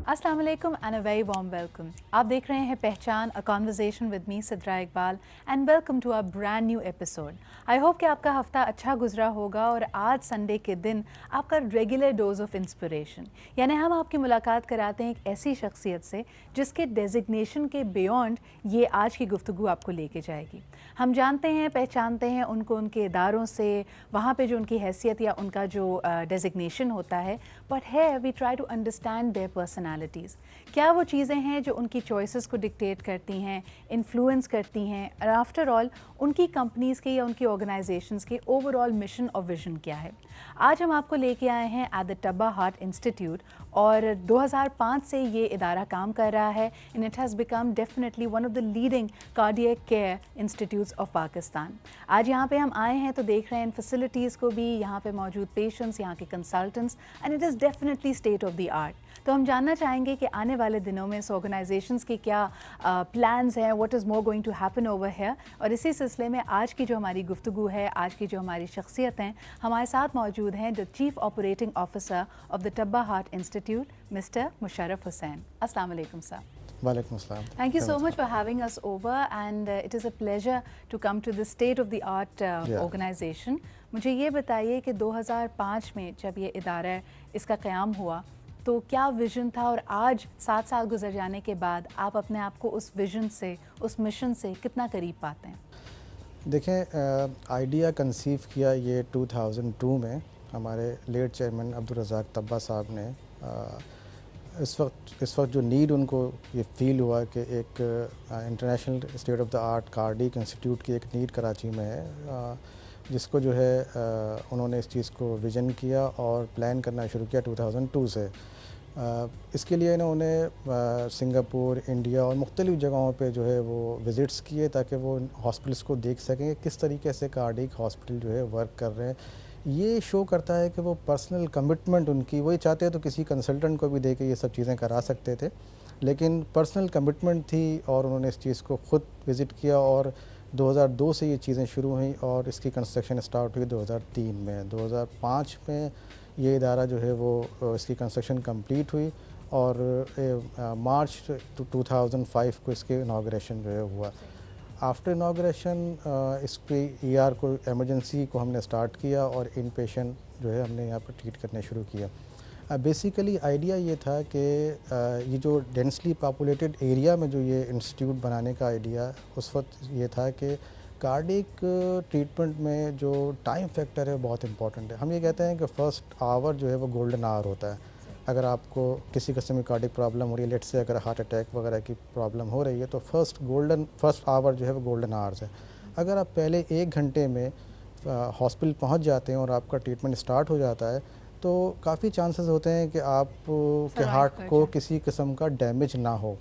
अस्सलाम वालेकुम and a very warm welcome. आप देख रहे हैं Pehchaan, a conversation with me Sidra Iqbal and welcome to a brand new episode. I hope कि आपका हफ्ता अच्छा गुजरा होगा और आज संडे के दिन आपका रेगुलर डोज ऑफ इंस्पिरेशन, यानी हम आपकी मुलाकात कराते हैं एक ऐसी शख्सियत से जिसके डेजिग्नेशन के बियॉन्ड ये आज की गुफ्तगू आपको लेके जाएगी। हम जानते हैं, पहचानते हैं उनको उनके इदारों से, वहाँ पे जो उनकी हैसियत या उनका जो डेजिग्नेशन होता है, बट है we try to understand their personalities. क्या वो चीज़ें हैं जो उनकी चॉइसेस को डिक्टेट करती हैं, इन्फ्लुएंस करती हैं, और आफ्टर ऑल उनकी कंपनीज़ के या उनकी ऑर्गेनाइजेशंस के ओवरऑल मिशन और विजन क्या है। आज हम आपको लेके आए हैं at the Tabba heart institute, और 2005 से ये इदारा काम कर रहा है and it has become definitely one of the leading cardiac care institutes of Pakistan. आज यहाँ पे हम आए हैं तो देख रहे हैं इन फैसिलिटीज़ को भी, यहाँ पे मौजूद पेशेंट्स, यहाँ के consultants, and it is definitely state of the art. तो हम जानना चाहेंगे कि आने वाले दिनों में इस ऑर्गेनाइजेशंस के क्या प्लान्स हैं, what is more going to happen over here. और इसी सिलसिले में आज की जो हमारी गुफ्तगू है, आज की जो हमारी शख्सियत हैं, हमारे साथ मौजूद हैं the chief operating officer of the Tabba heart institute, mister Musharraf Hussain. अस्सलाम वालेकुम sir. Walaikum assalam. Thank you so much for having us over, and it is a pleasure to come to the state of the art organization. मुझे ये बताइए कि 2005 में जब ये इदारा इसका क़याम हुआ तो क्या विज़न था, और आज 7 साल गुजर जाने के बाद आप अपने आप को उस विज़न से, उस मिशन से कितना करीब पाते हैं? देखें, आइडिया कंसीव किया ये 2002 में हमारे लेट चेयरमैन अब्दुल रज़ाक तब्बा साहब ने। इस वक्त जो नीड उनको ये फील हुआ कि एक international state of the art cardiac institute की एक नीड कराची में है, जिसको जो है उन्होंने इस चीज़ को विज़न किया और प्लान करना शुरू किया 2002 से। इसके लिए इन्होंने सिंगापुर, इंडिया और मुख्तलिफ़ जगहों पे जो है वो विज़िट्स किए ताकि वो हॉस्पिटल्स को देख सकें किस तरीके से कार्डिक हॉस्पिटल जो है वर्क कर रहे हैं। ये शो करता है कि वो पर्सनल कमिटमेंट उनकी, वही चाहते तो किसी कंसल्टेंट को भी दे के ये सब चीज़ें करा सकते थे, लेकिन पर्सनल कमिटमेंट थी और उन्होंने इस चीज़ को ख़ुद विज़िट किया। और 2002 से ये चीज़ें शुरू हुई और इसकी कंस्ट्रक्शन स्टार्ट हुई 2003 में। 2005 में ये इदारा जो है वो इसकी कंस्ट्रक्शन कंप्लीट हुई और मार्च 2005 को इसके इनाग्रेशन जो है हुआ। आफ्टर इनाग्रेशन इसके ER को, एमरजेंसी को हमने स्टार्ट किया और इन पेशेंट जो है हमने यहाँ पर ट्रीट करने शुरू किया। बेसिकली आइडिया ये था कि ये जो डेंसली पॉपुलेटेड एरिया में जो ये इंस्टीट्यूट बनाने का आइडिया उस वक्त ये था कि कार्डिक ट्रीटमेंट में जो टाइम फैक्टर है बहुत इंपॉर्टेंट है। हम ये कहते हैं कि फ़र्स्ट आवर जो है वो गोल्डन आवर होता है। अगर आपको किसी किस्म की कार्डिक प्रॉब्लम हो रही है, लेट से अगर हार्ट अटैक वगैरह की प्रॉब्लम हो रही है, तो फर्स्ट आवर जो है वो गोल्डन आवर्स है। अगर आप पहले 1 घंटे में हॉस्पिटल पहुंच जाते हैं और आपका ट्रीटमेंट स्टार्ट हो जाता है तो काफ़ी चांसेस होते हैं कि आप के हार्ट को किसी किस्म का डैमेज ना हो।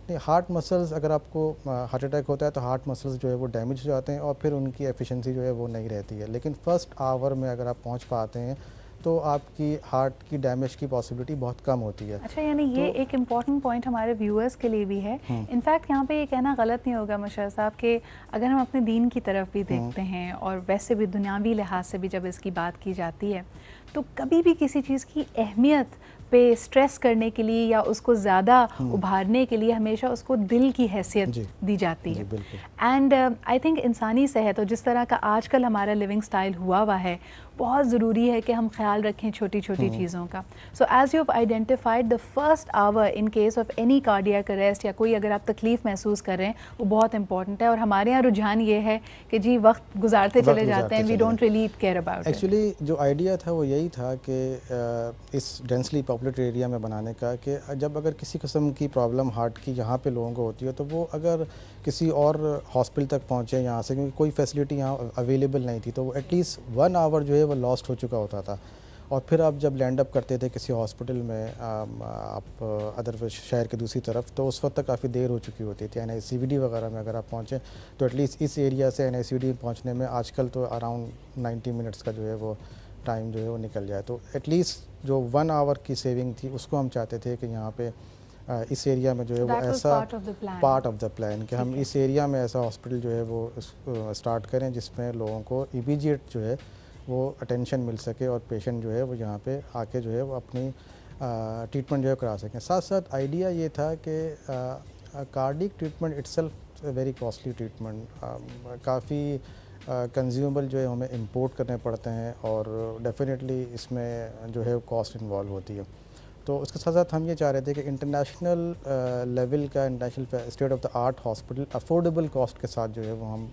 नहीं, हार्ट मसल्स, अगर आपको हार्ट अटैक होता है तो हार्ट मसल्स जो है वो डैमेज हो जाते हैं और फिर उनकी एफिशिएंसी जो है वो नहीं रहती है। लेकिन फ़र्स्ट आवर में अगर आप पहुंच पाते हैं तो आपकी हार्ट की डैमेज की पॉसिबिलिटी बहुत कम होती है। अच्छा, यानी ये एक इम्पॉर्टेंट पॉइंट हमारे व्यूअर्स के लिए भी है। इनफैक्ट यहाँ पे ये कहना गलत नहीं होगा मुशर्रफ साहब कि अगर हम अपने दीन की तरफ भी देखते हैं और वैसे भी दुनियावी लिहाज से भी जब इसकी बात की जाती है तो कभी भी किसी चीज़ की अहमियत पे स्ट्रेस करने के लिए या उसको ज़्यादा उभारने के लिए हमेशा उसको दिल की हैसियत दी जाती है। एंड आई थिंक इंसानी सेहत और जिस तरह का आजकल हमारा लिविंग स्टाइल हुआ है, बहुत ज़रूरी है कि हम ख्याल रखें छोटी छोटी चीज़ों का। So as you have identified the first hour in case of any cardiac arrest या कोई अगर आप तकलीफ़ महसूस कर रहे हैं, वो बहुत इंपॉर्टेंट है। और हमारे यहाँ रुझान ये है कि जी वक्त गुजारते चले जाते हैं, we don't really care about. Actually जो आइडिया था वो यही था कि इस डेंसली पॉपुलेटेड एरिया में बनाने का, कि जब अगर किसी किस्म की प्रॉब्लम हार्ट की यहाँ पे लोगों को होती है तो वो अगर किसी और हॉस्पिटल तक पहुँचे यहाँ से, क्योंकि कोई फैसिलिटी यहाँ अवेलेबल नहीं थी, तो वो एटलीस्ट 1 आवर जो है वो लॉस्ट हो चुका होता था। और फिर आप जब लैंड अप करते थे किसी हॉस्पिटल में आप अदर शहर के दूसरी तरफ, तो उस वक्त तक काफ़ी देर हो चुकी होती थी। NICVD वगैरह में अगर आप पहुँचें तो एटलीस्ट इस एरिया से NICVD पहुँचने में आजकल तो अराउंड 90 मिनट्स का जो है वो टाइम जो है वो निकल जाए। तो एटलीस्ट जो 1 आवर की सेविंग थी उसको हम चाहते थे कि यहाँ पे इस एरिया में जो है वो ऐसा पार्ट ऑफ द प्लान कि हम इस एरिया में ऐसा हॉस्पिटल जो है वो स्टार्ट करें जिसमें लोगों को इमीडिएट जो है वो अटेंशन मिल सके और पेशेंट जो है वो यहाँ पे आके जो है वो अपनी ट्रीटमेंट जो है करा सकें। साथ साथ आइडिया ये था कि cardiac treatment itself very costly treatment, काफ़ी कंज्यूमेबल जो है हमें इंपोर्ट करने पड़ते हैं और डेफिनेटली इसमें जो है कॉस्ट इन्वॉल्व होती है। तो उसके साथ साथ हम ये चाह रहे थे कि इंटरनेशनल लेवल का international state of the art hospital affordable cost के साथ जो है वो हम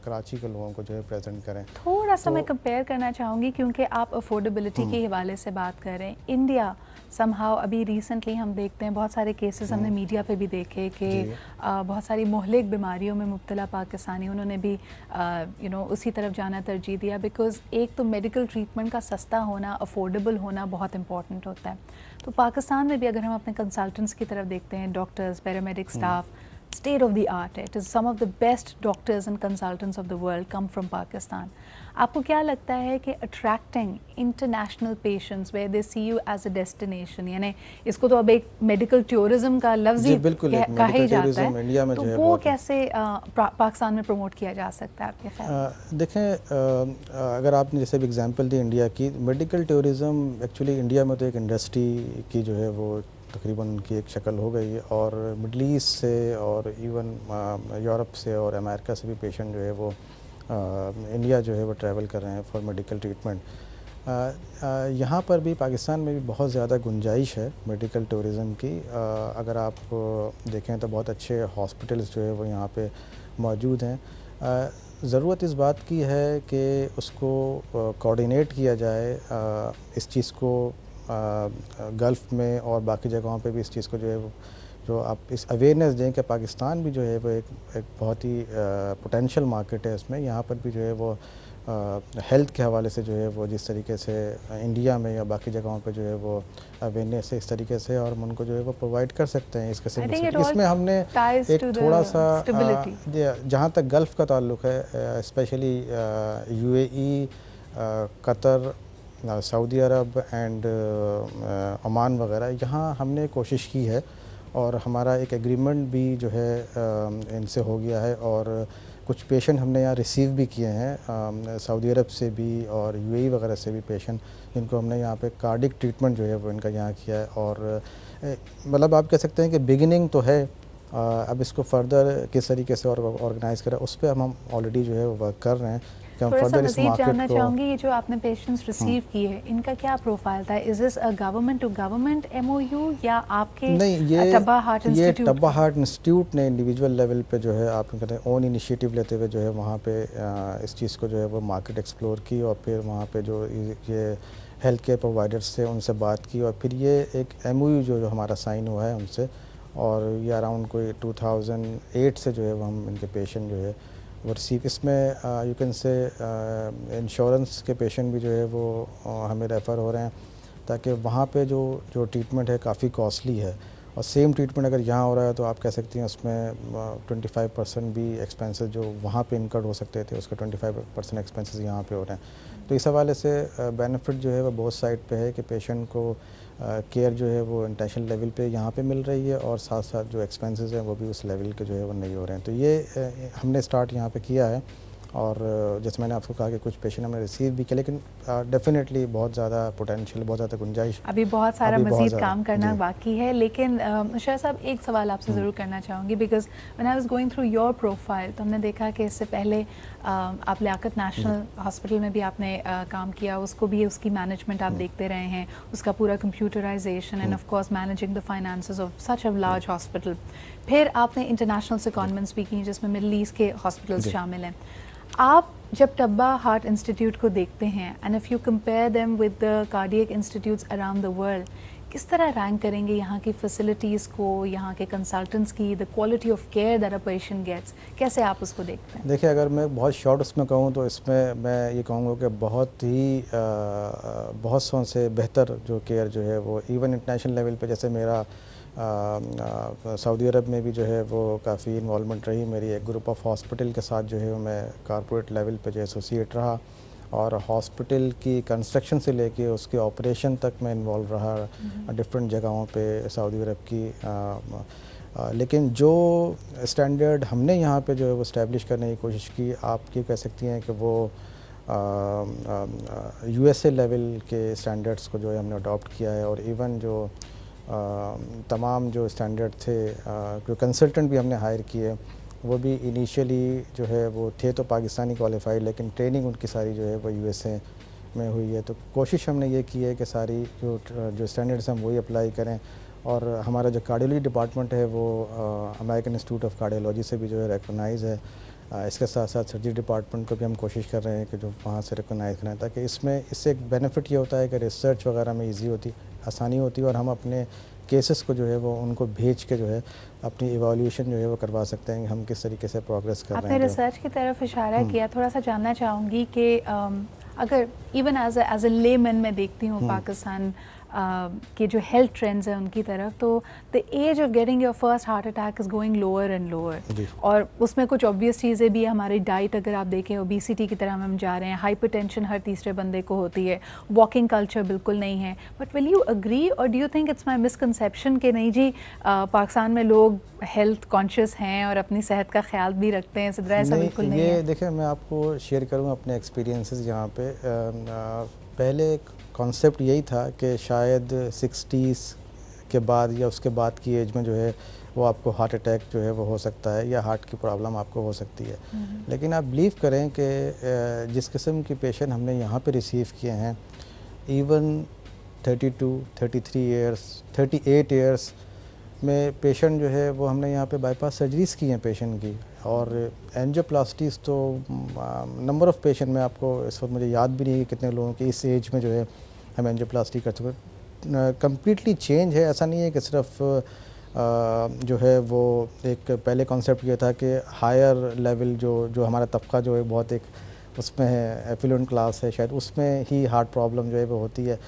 कराची के लोगों को जो है प्रेजेंट करें। थोड़ा सा मैं कंपेयर करना चाहूँगी क्योंकि आप अफोर्डेबिलिटी के हवाले से बात कर रहे हैं। इंडिया समहाउ अभी रिसेंटली हम देखते हैं बहुत सारे केसेस हमने मीडिया पे भी देखे कि बहुत सारी मोहलिक बीमारियों में मुब्तला पाकिस्तानी उन्होंने भी उसी तरफ जाना तरजीह दिया, बिकॉज़ एक तो मेडिकल ट्रीटमेंट का सस्ता होना, अफोर्डेबल होना बहुत इंपॉर्टेंट होता है। तो पाकिस्तान में भी अगर हम अपने कंसल्टेंट्स की तरफ देखते हैं, doctors, paramedic staff, state of the art है। It is some of the best doctors and consultants of the world come from Pakistan. आपको क्या लगता है कि attracting international patients where they see you as a destination, यानी इसको तो अब एक medical tourism का लफ्ज़ ही कहा ही जाता है, तो वो कैसे पाकिस्तान में प्रमोट किया जा सकता है आपके ख्याल? देखें, अगर आपने जैसे भी एग्जांपल दी इंडिया की, मेडिकल टूरिज़म एक्चुअली इंडिया में तो एक इंडस्ट्री की जो है वो तकरीबन उनकी एक शक्ल हो गई है और मिडल ईस्ट से और इवन यूरोप से और अमेरिका से भी पेशेंट जो है वो इंडिया जो है वो ट्रैवल कर रहे हैं फॉर मेडिकल ट्रीटमेंट। यहाँ पर भी पाकिस्तान में भी बहुत ज़्यादा गुंजाइश है मेडिकल टूरिज़म की। अगर आप देखें तो बहुत अच्छे हॉस्पिटल्स जो है वो यहाँ पे मौजूद हैं। ज़रूरत इस बात की है कि उसको कोऑर्डिनेट किया जाए, इस चीज़ को गल्फ़ में और बाकी जगहों पे भी इस चीज़ को जो है वो जो आप इस अवेयरनेस दें कि पाकिस्तान भी जो है वो एक बहुत ही पोटेंशियल मार्केट है। इसमें यहाँ पर भी जो है वो हेल्थ के हवाले से जो है वो जिस तरीके से इंडिया में या बाकी जगहों पे जो है वो अवेयरनेस है इस तरीके से और हम उनको जो है वो प्रोवाइड कर सकते हैं इस किस्म से। इसमें हमने एक थोड़ा सा जहाँ तक गल्फ़ का ताल्लुक़ है, specially UAE, Qatar, Saudi Arab and Oman वगैरह, यहाँ हमने कोशिश की है और हमारा एक एग्रीमेंट भी जो है इनसे हो गया है और कुछ पेशेंट हमने यहाँ रिसीव भी किए हैं सऊदी अरब से भी और UAE वगैरह से भी पेशेंट, जिनको हमने यहाँ पे कार्डिक ट्रीटमेंट जो है वो इनका यहाँ किया है। और मतलब आप कह सकते हैं कि बिगिनिंग तो है, अब इसको फर्दर किस तरीके से ऑर्गेनाइज़ करें उस पर हम ऑलरेडी जो है वर्क कर रहे हैं। थोड़ा सा मज़ीद जानना चाहूँगी, ये जो आपने पेशेंट्स रिसीव किए इनका क्या प्रोफाइल था? Is this a government to government MOU या आपके? नहीं, ये टब्बा हार्ट इंस्टीट्यूट ने इंडिविजुअल लेवल पे जो है आपने कहते हैं ओन इनिशिएटिव लेते हुए जो है वहाँ पे इस चीज़ को जो है वो मार्केट एक्सप्लोर की और फिर वहाँ पे जो ये हेल्थ केयर प्रोवाइडर्स से उनसे बात की और फिर ये एक MOU जो हमारा साइन हुआ है उनसे, और ये अराउंड कोई 2008 से जो है वो हम इनके पेशेंट जो है वो रिसीव, इसमें यू कैन से इंश्योरेंस के पेशेंट भी जो है वो हमें रेफ़र हो रहे हैं ताकि वहाँ पे जो ट्रीटमेंट है काफ़ी कॉस्टली है और सेम ट्रीटमेंट अगर यहाँ हो रहा है तो आप कह सकती हैं उसमें 25% भी एक्सपेंसेस जो वहाँ पे इनकर्ड हो सकते थे उसके 25% एक्सपेंसेस यहाँ पे हो रहे हैं। तो इस हवाले से बेनिफिट जो है वो बोथ साइड पे है कि पेशेंट को केयर जो है वो इंटरनेशनल लेवल पे यहाँ पे मिल रही है और साथ साथ जो एक्सपेंसेस हैं वो भी उस लेवल के जो है वो नहीं हो रहे हैं। तो ये हमने स्टार्ट यहाँ पे किया है और जैसे मैंने आपको कहा कि कुछ पेशेंट हमने रिसीव भी किया, लेकिन डेफिनेटली बहुत ज़्यादा पोटेंशियल, बहुत ज़्यादा गुंजाइश, अभी बहुत सारा मज़ीद काम करना बाकी है। लेकिन शाह साहब एक सवाल आपसे ज़रूर करना चाहूँगी, because when I was going through your profile तो हमने देखा कि इससे पहले आप लियाकत नेशनल हॉस्पिटल में भी आपने काम किया, उसको भी उसकी मैनेजमेंट आप देखते रहे हैं, उसका पूरा computerisation and of course managing the finances of such a large hospital. फिर आपने इंटरनेशनल सेकंडमेंट्स भी की जिसमें मिडल ईस्ट के हॉस्पिटल्स शामिल हैं। आप जब टब्बा हार्ट इंस्टीट्यूट को देखते हैं and if you compare them with the cardiac institutes around the world, किस तरह रैंक करेंगे यहाँ की फैसिलिटीज़ को, यहाँ के कंसल्टेंट्स की, the quality of care that a patient gets, कैसे आप उसको देखते हैं? देखिए, अगर मैं बहुत शॉर्ट उसमें कहूँ तो इसमें मैं ये कहूँगा कि बहुत सौ से बेहतर जो केयर जो है वो इवन इंटरनेशनल लेवल पे, जैसे मेरा सऊदी अरब में भी जो है वो काफ़ी इन्वॉल्वमेंट रही मेरी, एक ग्रुप ऑफ हॉस्पिटल के साथ जो है मैं कॉर्पोरेट लेवल पे जो एसोसिएट रहा और हॉस्पिटल की कंस्ट्रक्शन से लेके उसके ऑपरेशन तक मैं इन्वॉल्व रहा डिफरेंट जगहों पे सऊदी अरब की। लेकिन जो स्टैंडर्ड हमने यहाँ पे जो है वो इस्टेब्लिश करने की कोशिश की, आप ये कह सकती हैं कि वो यूएसए लेवल के स्टैंडर्ड्स को जो है हमने अडॉप्ट किया है, और इवन जो तमाम जो स्टैंडर्ड थे, जो कंसल्टेंट भी हमने हायर किए वो भी इनिशियली जो है वो थे तो पाकिस्तानी क्वालिफाइड, लेकिन ट्रेनिंग उनकी सारी जो है वो यूएसए में हुई है। तो कोशिश हमने ये की है कि सारी जो स्टैंडर्ड्स हम वही अप्लाई करें, और हमारा जो कार्डियोलॉजी डिपार्टमेंट है वो अमेरिकन इंस्टीट्यूट ऑफ कार्डियोलॉजी से भी जो है रिकॉग्नाइज़ है। इसके साथ साथ सर्जरी डिपार्टमेंट को भी हम कोशिश कर रहे हैं कि जो वहाँ से रिकॉग्नाइज़ करें, ताकि इससे एक बेनिफिट ये होता है कि रिसर्च वगैरह में ईजी होती, आसानी होती है, और हम अपने केसेस को जो है वो उनको भेज के जो है अपनी इवैल्यूएशन जो है वो करवा सकते हैं कि हम किस तरीके से प्रोग्रेस कर रहे हैं। आपने रिसर्च की तरफ इशारा किया, थोड़ा सा जानना चाहूँगी कि अगर इवन एज अ लेमैन मैं देखती हूँ पाकिस्तान के जो हेल्थ ट्रेंड्स हैं उनकी तरफ, तो the age of getting your first heart attack is going lower and lower, और उसमें कुछ ऑब्वियस चीज़ें भी, हमारी डाइट अगर आप देखें ओबेसिटी की तरफ हम जा रहे हैं, हाइपरटेंशन हर तीसरे बंदे को होती है, वॉकिंग कल्चर बिल्कुल नहीं है। बट विल यू अग्री और do you think it's my misconception कि नहीं जी पाकिस्तान में लोग हेल्थ कॉन्शियस हैं और अपनी सेहत का ख्याल भी रखते हैं? सिद्रा, ऐसा बिल्कुल नहीं है। देखिए, मैं आपको शेयर करूँ अपने एक्सपीरियंसेस यहाँ पे। पहले कॉन्सेप्ट यही था कि शायद 60s के बाद या उसके बाद की एज में जो है वो आपको हार्ट अटैक जो है वो हो सकता है, या हार्ट की प्रॉब्लम आपको हो सकती है। लेकिन आप बिलीव करें कि जिस किस्म की पेशेंट हमने यहाँ पे रिसीव किए हैं, इवन 32, 33 इयर्स, 38 इयर्स में पेशेंट जो है वो हमने यहाँ पे बाईपास सर्जरीज़ की हैं पेशेंट की, और एंजियोप्लास्टीज तो नंबर ऑफ़ पेशेंट में आपको इस वक्त मुझे याद भी नहीं है कितने लोगों की इस एज में जो है हम एंजियोप्लास्टी कर चुके। कम्प्लीटली चेंज है, ऐसा नहीं है कि सिर्फ जो है वो एक पहले कॉन्सेप्ट ये था कि हायर लेवल जो हमारा तबका जो है बहुत एक उसमें है, एफिलुएंट क्लास है, शायद उसमें ही हार्ट प्रॉब्लम जो है वो होती है।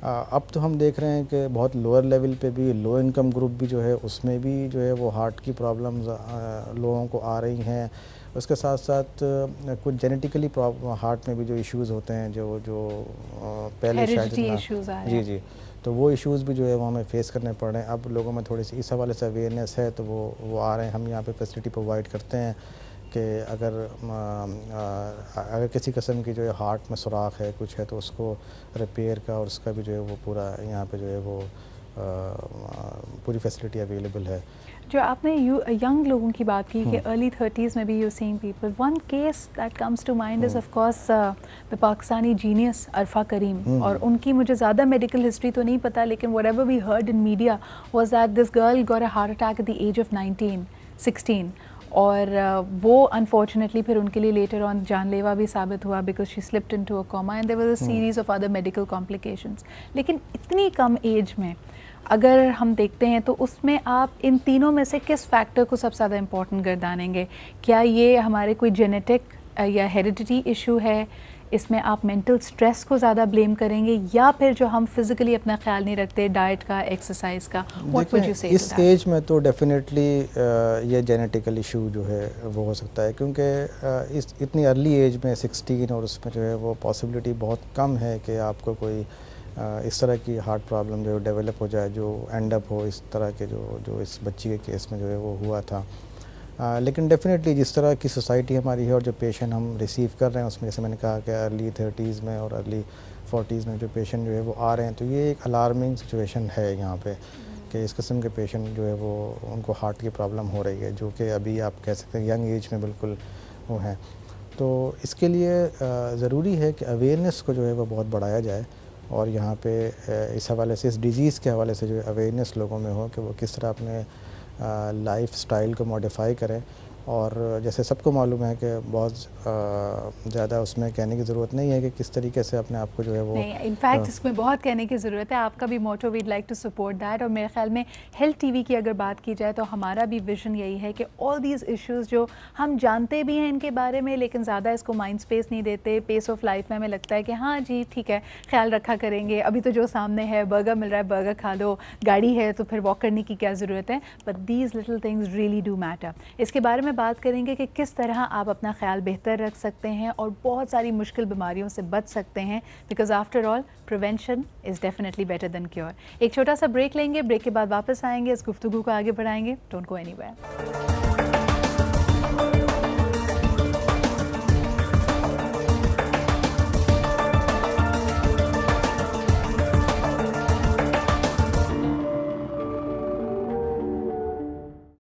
अब तो हम देख रहे हैं कि बहुत लोअर लेवल पे भी, लो इनकम ग्रुप भी जो है उसमें भी जो है वो हार्ट की प्रॉब्लम्स लोगों को आ रही हैं। उसके साथ साथ कुछ जेनेटिकली हार्ट में भी जो इश्यूज़ होते हैं, जो पहले शायद जी, तो वो इश्यूज़ भी जो है वो हमें फेस करने पड़ रहे हैं। अब लोगों में थोड़ी सी इस हवाले से अवेयरनेस है, तो वो आ रहे हैं। हम यहाँ पे फैसिलिटी प्रोवाइड करते हैं कि अगर किसी किस्म की जो है हार्ट में सुराख है, कुछ है, तो उसको रिपेयर का और उसका भी जो है वो पूरा यहाँ पे जो है वो पूरी फैसिलिटी अवेलेबल है। जो आपने यंग लोगों की बात की कि अर्ली 30s में भी you seeing people, one case that comes to mind is of course the Pakistani genius Arfa Karim, और उनकी मुझे ज़्यादा मेडिकल हिस्ट्री तो नहीं पता, लेकिन whatever we heard in media was that this girl got a heart attack at the age of 16, और वो अनफॉर्चुनेटली फिर उनके लिए लेटर ऑन जानलेवा भी साबित हुआ, because she slipped into a coma and there was a series of other medical complications. लेकिन इतनी कम एज में अगर हम देखते हैं तो उसमें आप इन तीनों में से किस फैक्टर को सबसे ज़्यादा इम्पोर्टेंट गर्दानेंगे? क्या ये हमारे कोई जेनेटिक या हेरिडिटी इशू है, इसमें आप मेंटल स्ट्रेस को ज़्यादा ब्लेम करेंगे, या फिर जो हम फिज़िकली अपना ख्याल नहीं रखते, डाइट का, एक्सरसाइज का? व्हाट वुड यू से? इस एज में तो डेफिनेटली ये जेनेटिकल इशू जो है वो हो सकता है, क्योंकि इस इतनी अर्ली एज में 16 और उसमें जो है वो पॉसिबिलिटी बहुत कम है कि आपको कोई इस तरह की हार्ट प्रॉब्लम जो डेवलप हो जाए, जो एंड अप हो इस तरह के जो इस बच्ची के केस में जो है वो हुआ था। लेकिन डेफिनेटली जिस तरह की सोसाइटी हमारी है और जो पेशेंट हम रिसीव कर रहे हैं उसमें, जैसे मैंने कहा कि अर्ली 30s में और अर्ली 40s में जो पेशेंट जो है वो आ रहे हैं, तो ये एक अलार्मिंग सिचुएशन है यहाँ पे कि इस किस्म के पेशेंट जो है वो उनको हार्ट की प्रॉब्लम हो रही है, जो कि अभी आप कह सकते हैं यंग एज में बिल्कुल वो हैं। तो इसके लिए ज़रूरी है कि अवेयरनेस को जो है वो बहुत बढ़ाया जाए, और यहाँ पे इस हवाले से, इस डिज़ीज़ के हवाले से जो अवेयरनेस लोगों में हो कि वो किस तरह अपने लाइफ स्टाइल को मॉडिफाई करें। और जैसे सबको मालूम है कि बहुत ज़्यादा उसमें कहने की ज़रूरत नहीं है कि किस तरीके से अपने आप को जो है वो, इनफैक्ट इसमें बहुत कहने की ज़रूरत है। आपका भी motto, we'd like to support that. और मेरे ख्याल में हेल्थ टीवी की अगर बात की जाए तो हमारा भी विजन यही है कि ऑल दीज इश्यूज़ जो हम जानते भी हैं इनके बारे में, लेकिन ज़्यादा इसको माइंड स्पेस नहीं देते, पेस ऑफ लाइफ में हमें लगता है कि हाँ जी ठीक है, ख्याल रखा करेंगे, अभी तो जो सामने है बर्गर मिल रहा है बर्गर खा लो, गाड़ी है तो फिर वॉक करने की क्या ज़रूरत है। But these little things really do matter. इसके बारे में बात करेंगे कि किस तरह आप अपना ख्याल बेहतर रख सकते हैं और बहुत सारी मुश्किल बीमारियों से बच सकते हैं, because after all prevention is definitely better than cure. एक छोटा सा ब्रेक लेंगे, ब्रेक के बाद वापस आएंगे, इस गुफ्तगू को आगे बढ़ाएंगे। Don't go anywhere.